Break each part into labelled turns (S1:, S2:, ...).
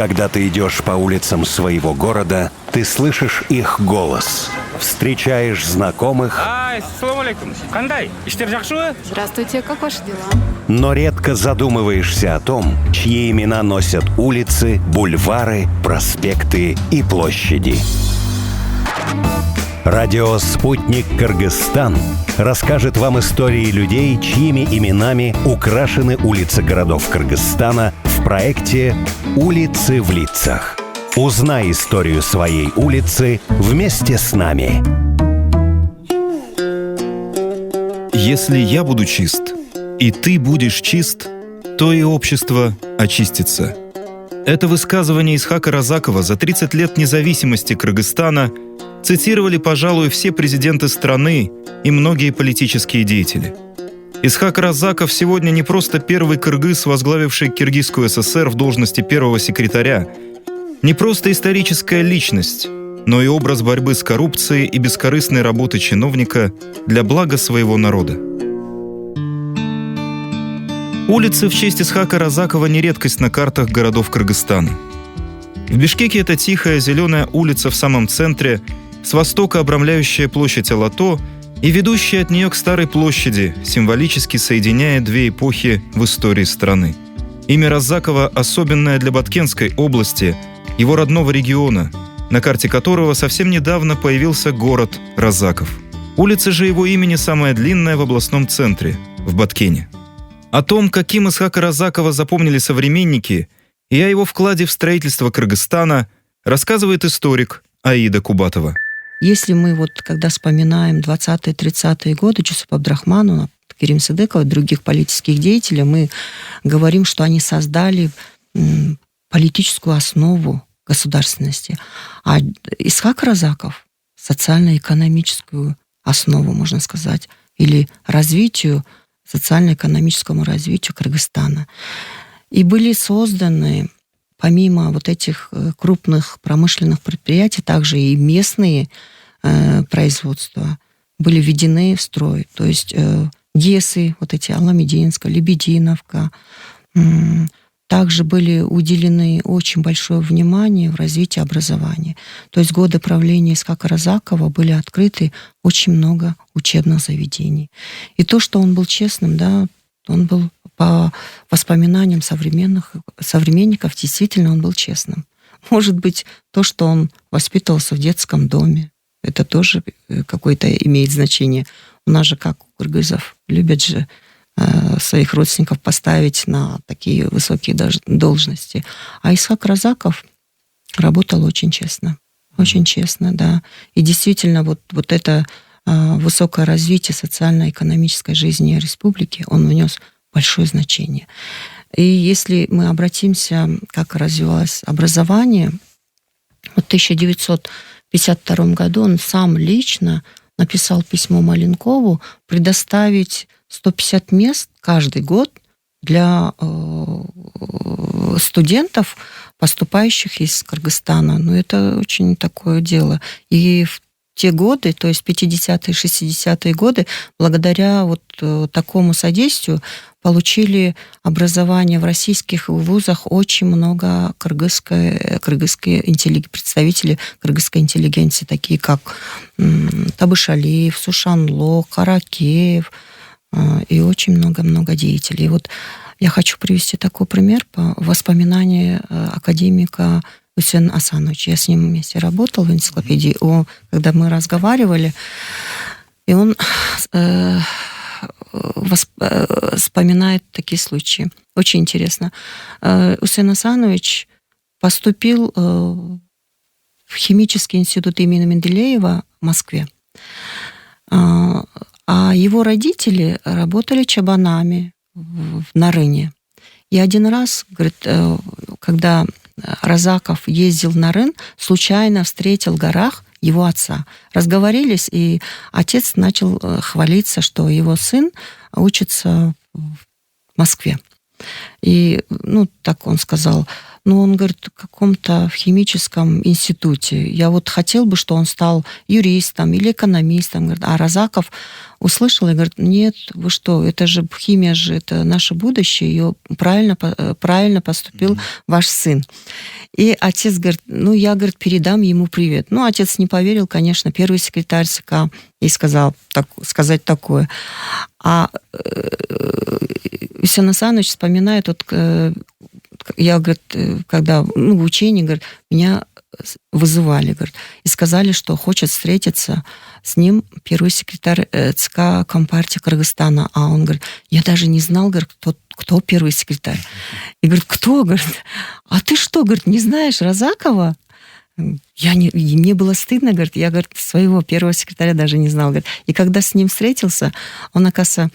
S1: Когда ты идешь по улицам своего города, ты слышишь их голос, встречаешь знакомых,
S2: Ассаламу алейкум. Кандай? Иштер жакшыбы?
S3: Здравствуйте, как ваши дела?
S1: но редко задумываешься о том, чьи имена носят улицы, бульвары, проспекты и площади. Радио «Спутник Кыргызстан» расскажет вам истории людей, чьими именами украшены улицы городов Кыргызстана в проекте «Улицы в лицах». Узнай историю своей улицы вместе с нами.
S4: Если я буду чист, и ты будешь чист, то и общество очистится. Это высказывание Исхака Разакова за 30 лет независимости Кыргызстана цитировали, пожалуй, все президенты страны и многие политические деятели. Исхак Разаков сегодня не просто первый кыргыз, возглавивший Киргизскую ССР в должности первого секретаря, не просто историческая личность, но и образ борьбы с коррупцией и бескорыстной работы чиновника для блага своего народа. Улицы в честь Исхака Разакова не редкость на картах городов Кыргызстана. В Бишкеке это тихая зеленая улица в самом центре, с востока обрамляющая площадь Алато и ведущая от нее к Старой площади, символически соединяя две эпохи в истории страны. Имя Разакова особенное для Баткенской области, его родного региона, на карте которого совсем недавно появился город Разаков. Улица же его имени самая длинная в областном центре, в Баткене. О том, каким Исхака Разакова запомнили современники, и о его вкладе в строительство Кыргызстана, рассказывает историк Аида Кубатова.
S5: Если мы когда вспоминаем 20-30-е годы Жусуп Абдрахманова, Керим Сыдыкова и других политических деятелей, мы говорим, что они создали политическую основу государственности. А Исхак Разаков — социально-экономическую основу, можно сказать, или социально-экономическому развитию Кыргызстана. И были созданы, помимо этих крупных промышленных предприятий, также и местные производства были введены в строй. То есть ГЕСы, эти Аламединска, Лебединовка, также были уделены очень большое внимание в развитии образования. То есть в годы правления Исхака Разакова были открыты очень много учебных заведений. И то, что он был честным, да, он был, по воспоминаниям современников, действительно он был честным. Может быть, то, что он воспитывался в детском доме, это тоже какое-то имеет значение. У нас же, как у кыргызов, любят же своих родственников поставить на такие высокие должности. А Исхак Разаков работал очень честно. Очень честно, да. И действительно, это высокое развитие социально-экономической жизни республики, он внес большое значение. И если мы обратимся, как развивалось образование, в 1952 году он сам лично написал письмо Маленкову предоставить 150 мест каждый год для студентов, поступающих из Кыргызстана. Это очень такое дело. И в те годы, то есть 50-е, 60-е годы, благодаря такому содействию получили образование в российских вузах очень много представителей кыргызской интеллигенции, такие как Табышалиев, Сушанло, Каракеев и очень много-много деятелей. Я хочу привести такой пример по воспоминанию академика Усена Асановича. Я с ним вместе работала в энциклопедии. Когда мы разговаривали, и он вспоминает такие случаи. Очень интересно. Усен Асанович поступил в химический институт имени Менделеева в Москве. А его родители работали чабанами в Нарыне. И один раз, говорит, когда Разаков ездил в Нарын, случайно встретил в горах его отца. Разговорились, и отец начал хвалиться, что его сын учится в Москве. И, так он сказал, Ну, он говорит, в каком-то в химическом институте. Я вот хотел бы, что он стал юристом или экономистом. Говорит, а Разаков услышал и говорит, нет, вы что, это же химия, же это наше будущее, ее правильно поступил ваш сын. И отец говорит, ну, я, говорит, передам ему привет. Ну, отец не поверил, конечно, первый секретарь ЦК, и сказал сказать такое. А Сан Асанович вспоминает, вот, я, говорит, когда в учении, говорит, меня вызывали, говорит, и сказали, что хочет встретиться с ним первый секретарь ЦК Компартии Кыргызстана. А он говорит, я даже не знал, говорит, кто первый секретарь. И говорит, кто? Говорит, а ты что, говорит, не знаешь Разакова? Мне было стыдно, говорит, я, говорит, своего первого секретаря даже не знал, говорит. И когда с ним встретился, он, оказывается,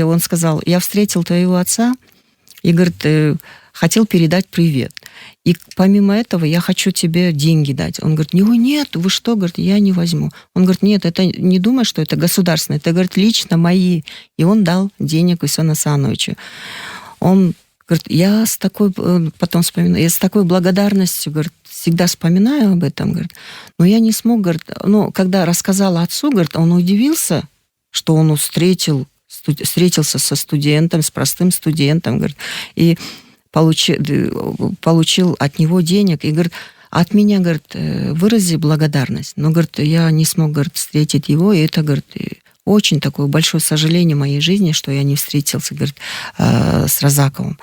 S5: он сказал, я встретил твоего отца, и, говорит, хотел передать привет. И помимо этого я хочу тебе деньги дать. Он говорит, нет, вы что, говорит, я не возьму. Он говорит, нет, это не думай, что это государственное, это, говорит, лично мои. И он дал денег Исану Асановичу. Он говорит, я с такой благодарностью, говорит, всегда вспоминаю об этом, говорит, но я не смог, говорит, когда рассказала отцу, говорит, он удивился, что он встретился со студентом, с простым студентом, говорит, и получил от него денег, и, говорит, от меня, говорит, вырази благодарность. Но, говорит, я не смог, говорит, встретить его, и это, говорит, очень такое большое сожаление в моей жизни, что я не встретился, говорит, с Разаковым.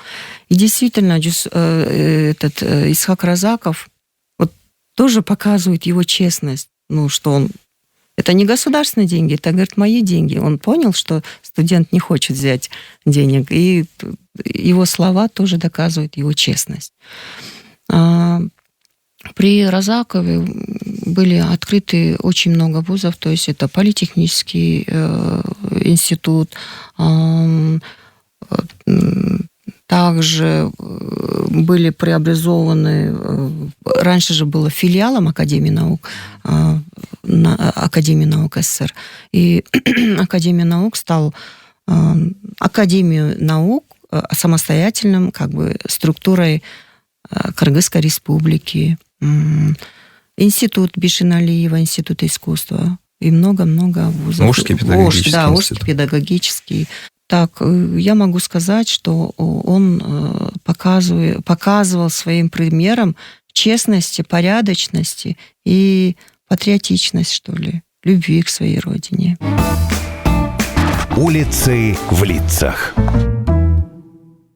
S5: И действительно, этот Исхак Разаков вот тоже показывает его честность, что он это не государственные деньги, это, говорит, мои деньги. Он понял, что студент не хочет взять денег, и его слова тоже доказывают его честность. При Разакове были открыты очень много вузов, то есть это Политехнический институт, также были преобразованы, раньше же было филиалом Академии наук, Академии наук СССР, и Академия наук стал Академию наук самостоятельным структурой Кыргызской республики, институт Бишиналиева, институт искусства и много-много вузов.
S3: Волжский педагогический институт.
S5: Волжский педагогический. Так, я могу сказать, что он показывал своим примером честности, порядочности и патриотичность, что ли, любви к своей родине.
S1: Улицы в лицах.